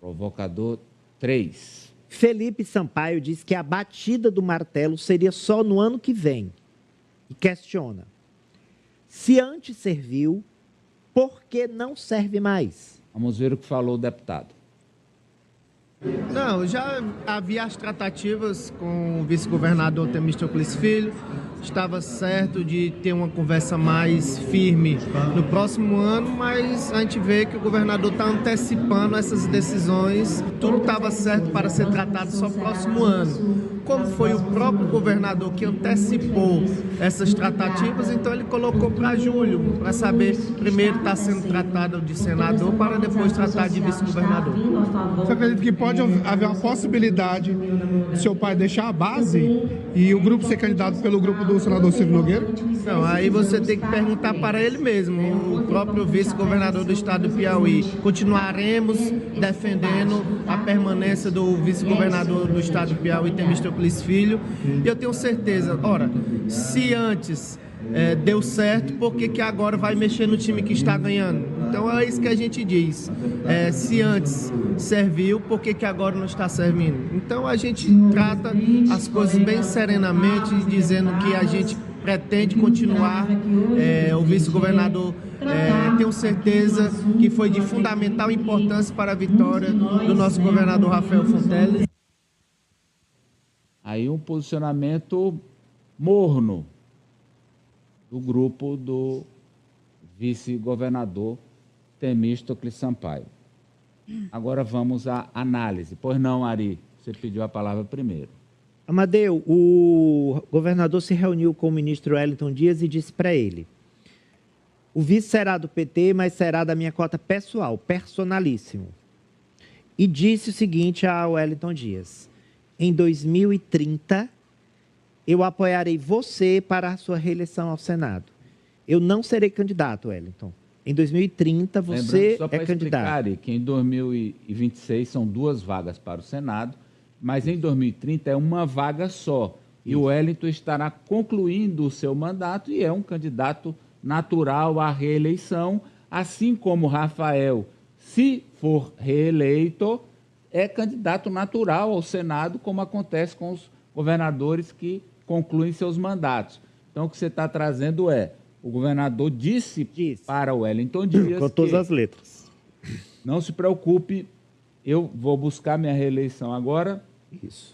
Provocador 3. Felipe Sampaio diz que a batida do martelo seria só no ano que vem. E questiona: se antes serviu, por que não serve mais? Vamos ver o que falou o deputado. Não, já havia as tratativas com o vice-governador Temístocles Filho. Estava certo de ter uma conversa mais firme no próximo ano, mas a gente vê que o governador está antecipando essas decisões. Tudo estava certo para ser tratado só no próximo ano. Como foi o próprio governador que antecipou essas tratativas, então ele colocou para julho, para saber, primeiro está sendo tratado de senador, para depois tratar de vice-governador. Você acredita que pode haver uma possibilidade do seu pai deixar a base e o grupo ser candidato pelo grupo do senador Ciro Nogueira? Não, aí você tem que perguntar para ele mesmo, o próprio vice-governador do estado do Piauí. Continuaremos defendendo a permanência do vice-governador do estado do Piauí, Temístocles Filho, e eu tenho certeza, ora, se antes deu certo, por que agora vai mexer no time que está ganhando? Então é isso que a gente diz. Se antes serviu, por que agora não está servindo? Então a gente trata as coisas bem serenamente, dizendo que a gente pretende continuar. O vice-governador, tenho certeza que foi de fundamental importância para a vitória do nosso governador Rafael Fonteles. Aí um posicionamento morno do grupo do vice-governador Temístocles Sampaio. Agora vamos à análise. Pois não, Ari, você pediu a palavra primeiro. Amadeu, o governador se reuniu com o ministro Wellington Dias e disse para ele: o vice será do PT, mas será da minha cota pessoal, personalíssimo. E disse o seguinte a Wellington Dias: em 2030, eu apoiarei você para a sua reeleição ao Senado. Eu não serei candidato, Wellington. Em 2030, você só é candidato. Explicar que em 2026 são 2 vagas para o Senado, mas em 2030 é uma vaga só. E o Wellington estará concluindo o seu mandato e é um candidato natural à reeleição, assim como Rafael, se for reeleito, é candidato natural ao Senado, como acontece com os governadores que concluem seus mandatos. Então, o que você está trazendo o governador disse para o Wellington Dias com todas as letras: não se preocupe, eu vou buscar minha reeleição agora,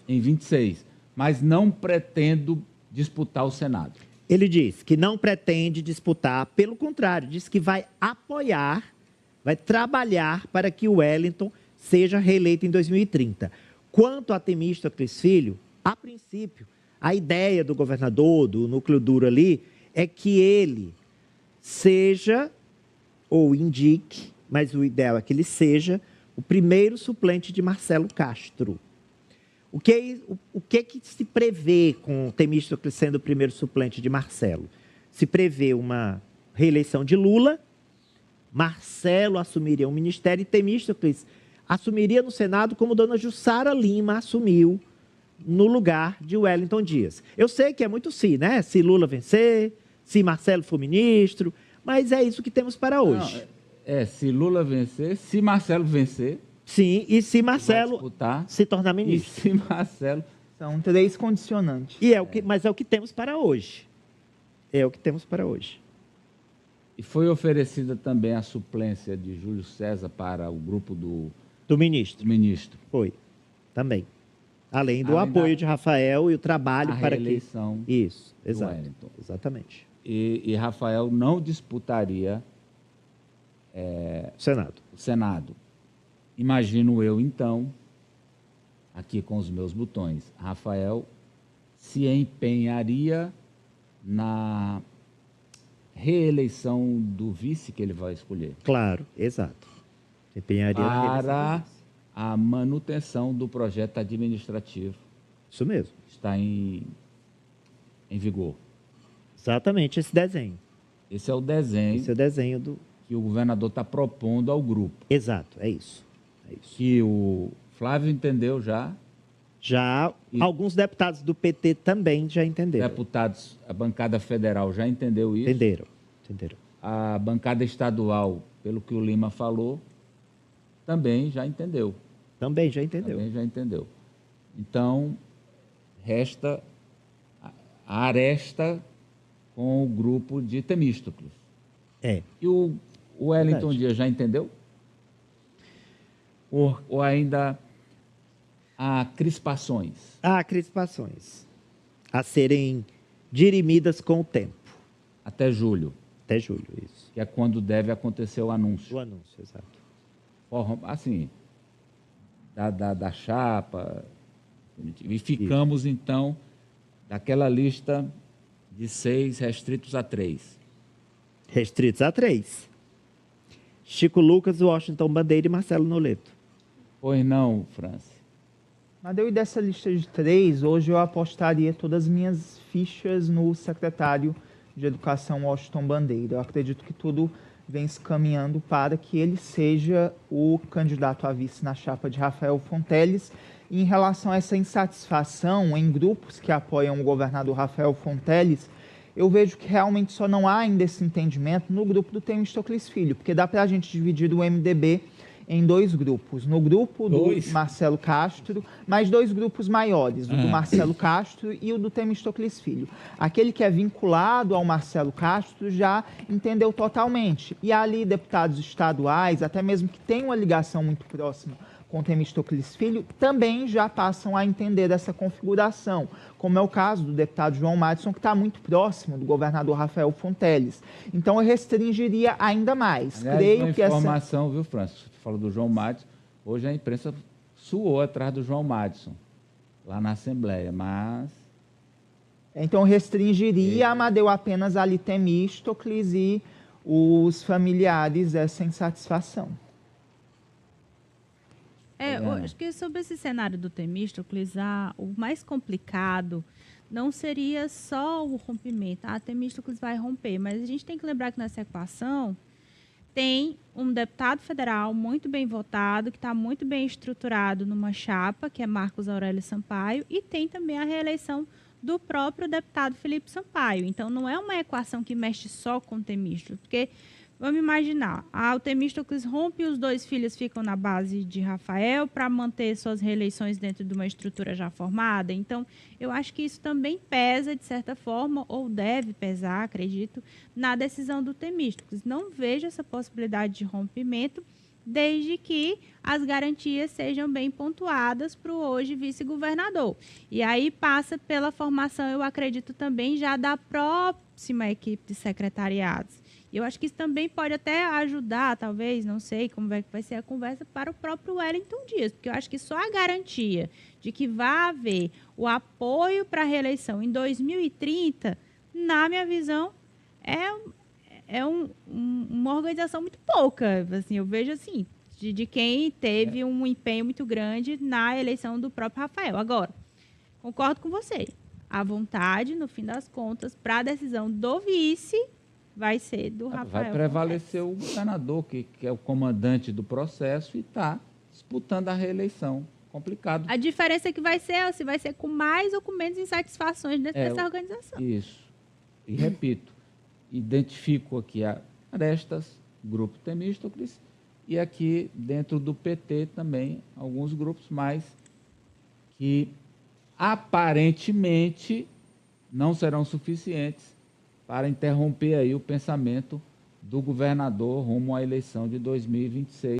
em 26, mas não pretendo disputar o Senado. Ele diz que não pretende disputar, pelo contrário, diz que vai apoiar, vai trabalhar para que o Wellington seja reeleito em 2030. Quanto a Temístocles Filho, a princípio, a ideia do governador, do núcleo duro ali, é que ele seja, ou indique, mas o ideal é que ele seja, o primeiro suplente de Marcelo Castro. O que se prevê com o Temístocles sendo o primeiro suplente de Marcelo? Se prevê uma reeleição de Lula, Marcelo assumiria o ministério e Temístocles assumiria no Senado como dona Jussara Lima assumiu no lugar de Wellington Dias. Eu sei que é muito né? Se Lula vencer, se Marcelo for ministro, mas é isso que temos para hoje. Não, se Lula vencer, se Marcelo vencer... Sim, e se Marcelo se tornar ministro. E se Marcelo... São 3 condicionantes. Mas é o que temos para hoje. É o que temos para hoje. E foi oferecida também a suplência de Júlio César para o grupo do ministro. Foi, também. Além do apoio de Rafael e o trabalho para que... reeleição Isso, exato. Wellington. Exatamente. E Rafael não disputaria o Senado. Imagino eu, então, aqui com os meus botões, Rafael se empenharia na reeleição do vice que ele vai escolher. Claro, exato. Se empenharia para a manutenção do projeto administrativo. Isso mesmo. Está em vigor. Exatamente esse desenho. Esse é o desenho. Esse é o desenho que o governador está propondo ao grupo. Exato, é isso. Que o Flávio entendeu já. Já, alguns deputados do PT também já entenderam. Deputados, a bancada federal já entendeu isso. Entenderam. A bancada estadual, pelo que o Lima falou, também já entendeu. Também já entendeu. Também já entendeu. Então, resta a aresta com o grupo de Temístocles. É. E o Wellington Verdade. Dias já entendeu? Ou ainda há crispações? Há crispações a serem dirimidas com o tempo. Até julho, Até julho, isso. que é quando deve acontecer o anúncio. O anúncio, exato. Assim, da chapa. E ficamos, então, daquela lista de 6 restritos a 3. Restritos a 3. Chico Lucas, Washington Bandeira e Marcelo Noleto. Pois não, Franci? Madeu, e dessa lista de 3, hoje eu apostaria todas as minhas fichas no secretário de Educação, Washington Bandeira. Eu acredito que tudo vem se caminhando para que ele seja o candidato a vice na chapa de Rafael Fonteles. E em relação a essa insatisfação em grupos que apoiam o governador Rafael Fonteles, eu vejo que realmente só não há ainda esse entendimento no grupo do Temístocles Filho, porque dá para a gente dividir o MDB em 2 grupos. No grupo do Marcelo Castro, mais 2 grupos maiores, o do Marcelo Castro e o do Temístocles Filho. Aquele que é vinculado ao Marcelo Castro já entendeu totalmente. E ali deputados estaduais, até mesmo que tenham uma ligação muito próxima com o Temístocles Filho, também já passam a entender dessa configuração, como é o caso do deputado João Madison, que está muito próximo do governador Rafael Fonteles. Então, eu restringiria ainda mais. Aliás, Creio uma que informação, viu, Francis? Você falou do João Madison. Hoje a imprensa suou atrás do João Madison, lá na Assembleia, mas... Então, eu restringiria, Amadeu, apenas ali Temístocles e os familiares dessa insatisfação. Eu acho que sobre esse cenário do Temístocles, o mais complicado não seria só o rompimento. Temístocles vai romper, mas a gente tem que lembrar que nessa equação tem um deputado federal muito bem votado, que está muito bem estruturado numa chapa, que é Marcos Aurélio Sampaio, e tem também a reeleição do próprio deputado Felipe Sampaio. Então, não é uma equação que mexe só com o Temístocles, porque... Vamos imaginar, o Temístocles rompe e os 2 filhos ficam na base de Rafael para manter suas reeleições dentro de uma estrutura já formada. Então, eu acho que isso também pesa, de certa forma, ou deve pesar, acredito, na decisão do Temístocles. Não vejo essa possibilidade de rompimento, desde que as garantias sejam bem pontuadas para o hoje vice-governador. E aí passa pela formação, eu acredito, também já da próxima equipe de secretariados. E eu acho que isso também pode até ajudar, talvez, não sei como é que vai ser a conversa, para o próprio Wellington Dias, porque eu acho que só a garantia de que vai haver o apoio para a reeleição em 2030, na minha visão, é uma organização muito pouca. Assim, eu vejo assim, de quem teve um empenho muito grande na eleição do próprio Rafael. Agora, concordo com você. A vontade, no fim das contas, para a decisão do vice vai ser do Rafael. Vai prevalecer o governador, que é o comandante do processo e está disputando a reeleição. Complicado. A diferença é que vai ser se vai ser com mais ou com menos insatisfações dentro dessa organização. Isso. E repito, identifico aqui arestas, grupo Temístocles, e aqui dentro do PT também alguns grupos mais que aparentemente não serão suficientes para interromper aí o pensamento do governador rumo à eleição de 2026.